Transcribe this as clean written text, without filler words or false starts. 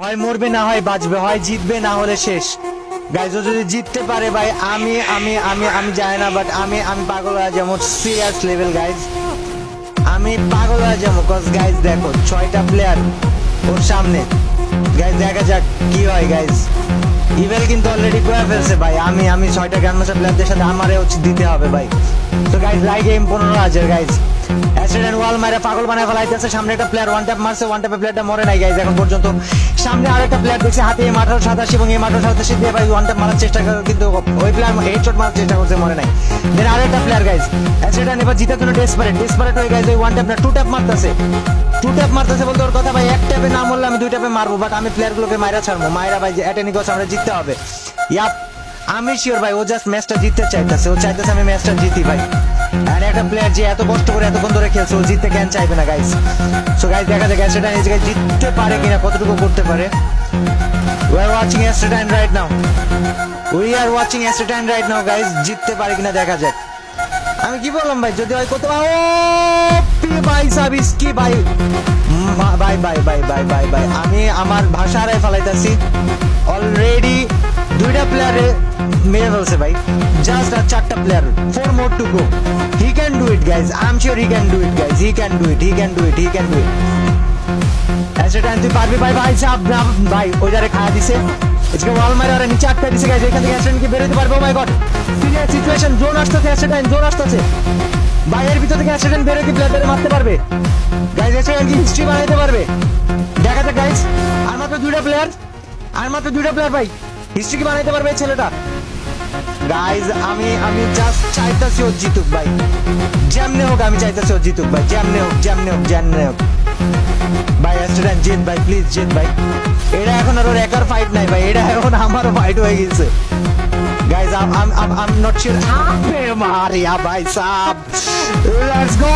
হয় মরবে না হয় বাঁচবে, হয় জিতবে না হলে শেষ। গাইজ ও যদি জিততে পারে ভাই আমি আমি আমি আমি জানি না, বাট আমি আমি পাগল হয়ে যাবো, সিরিয়াস লেভেল গাইজ, আমি পাগল হয়ে যাবো। কজ গাইজ দেখো 6টা প্লেয়ার ওর সামনে, গাইজ দেখা যাক কি হয় গাইজ। ইভেল কিন্তু অলরেডি করে ফেলছে ভাই, আমি আমি 6টা গ্র্যান্ডমাস্টার প্লেয়ারদের সাথে আমারে হচ্ছে দিতে হবে ভাই। তো guys like game 15,000 guys. Accident wall মারে পাগল বানায় ফেলাইতেছে। সামনে একটা প্লেয়ার ওয়ান ট্যাপ মারছে, ওয়ান ট্যাপে প্লেয়ারটা মরে নাই গাইজ এখন পর্যন্ত। সামনে আরেকটা প্লেয়ার দেখছে হাতে M1887 এবং M1887 দিয়ে ভাই ওয়ান ট্যাপ মারার চেষ্টা করে, কিন্তু ওই প্লেয়ার হেডশট মারার চেষ্টা করছে, মরে নাই। দেন আরেকটা প্লেয়ার গাইজ অ্যাসিডেন্ট এবার জিতার জন্য ডেসপারেট হয়ে গাইজ ওই ওয়ান ট্যাপ না টু ট্যাপ মারতেছে, বলতে ওর কথা ভাই এক ট্যাপে না মরলে আমি 2 ট্যাপে মারবো, বাট আমি প্লেয়ারগুলোকে মাইরা ছাড়বো, মাইরা ভাই অ্যাটেনিকস আমরা জিততে হবে। ইয়াপ আমি শিওর ভাই ও জাস্ট ম্যাচটা জিততে চাইতেছে, ও চাইতেছে আমি ম্যাচটা জিতি ভাই। আর একটা প্লেয়ার যে এত কষ্ট করে এতক্ষণ ধরে খেলছে ও জিততে কেন চাইবে না গাইস। সো গাইস দেখা যাক অ্যাস্ট্রেটাইন এই জায়গায় জিততে পারে কিনা, কতটুকু করতে পারে। We are watching অ্যাস্ট্রেটাইন right now. We are watching অ্যাস্ট্রেটাইন right now guys, জিততে পারে কিনা দেখা যাক। আমি কি বললাম ভাই, যদি হয় কত ও ভাই সাবিস কি ভাই ভাই ভাই ভাই ভাই ভাই ভাই আমি আমার ভাষা হারাই ফেলাইতাছি। অলরেডি 2টা প্লেয়ারে মেরে ফেলছে ভাই, জাস্ট আর 4টা player, 4 more to go. He can do it guys, I'm sure he can do it guys, he can do it. অ্যাসেটাইন তুই পারবি ভাই, ভাই সাহেব ভাই ওই যারে খাওয়া দিছে আজকে ওয়াল মারে আর নিচে আটকা দিছে গাইজ। এখান থেকে অ্যাসেটাইন কি বেরোতে পারবে? ও মাই গড সিরিয়াস সিচুয়েশন, জোন আসতেছে অ্যাসেটাইন, জোন আসতেছে ভাই, এর ভিতর থেকে অ্যাসেটাইন বেরোয় কি প্লেয়ারদের মারতে পারবে গাইজ? অ্যাসেটাইন কি হিস্ট্রি বানাইতে পারবে? দেখা যাক গাইজ। আর মাত্র 2টা প্লেয়ার ভাই, হিস্ট্রি কি বানাইতে পারবে এই ছেলেটা? গাইজ আমি আমি জাস্ট চাইতাছি ও জিতুক ভাই, যেমনে হোক আমি চাইতাছি ও জিতুক ভাই, যেমনে হোক ভাই। অ্যাস্ট্রেটাইন জিত ভাই, প্লিজ জিত ভাই। এটা এখন আর ওর একার ফাইট নাই ভাই, এটা এখন আমারও ফাইট হয়ে গেছে গাইজ। I'm not sure. আবে মারিয়া ভাই সাব, লেটস গো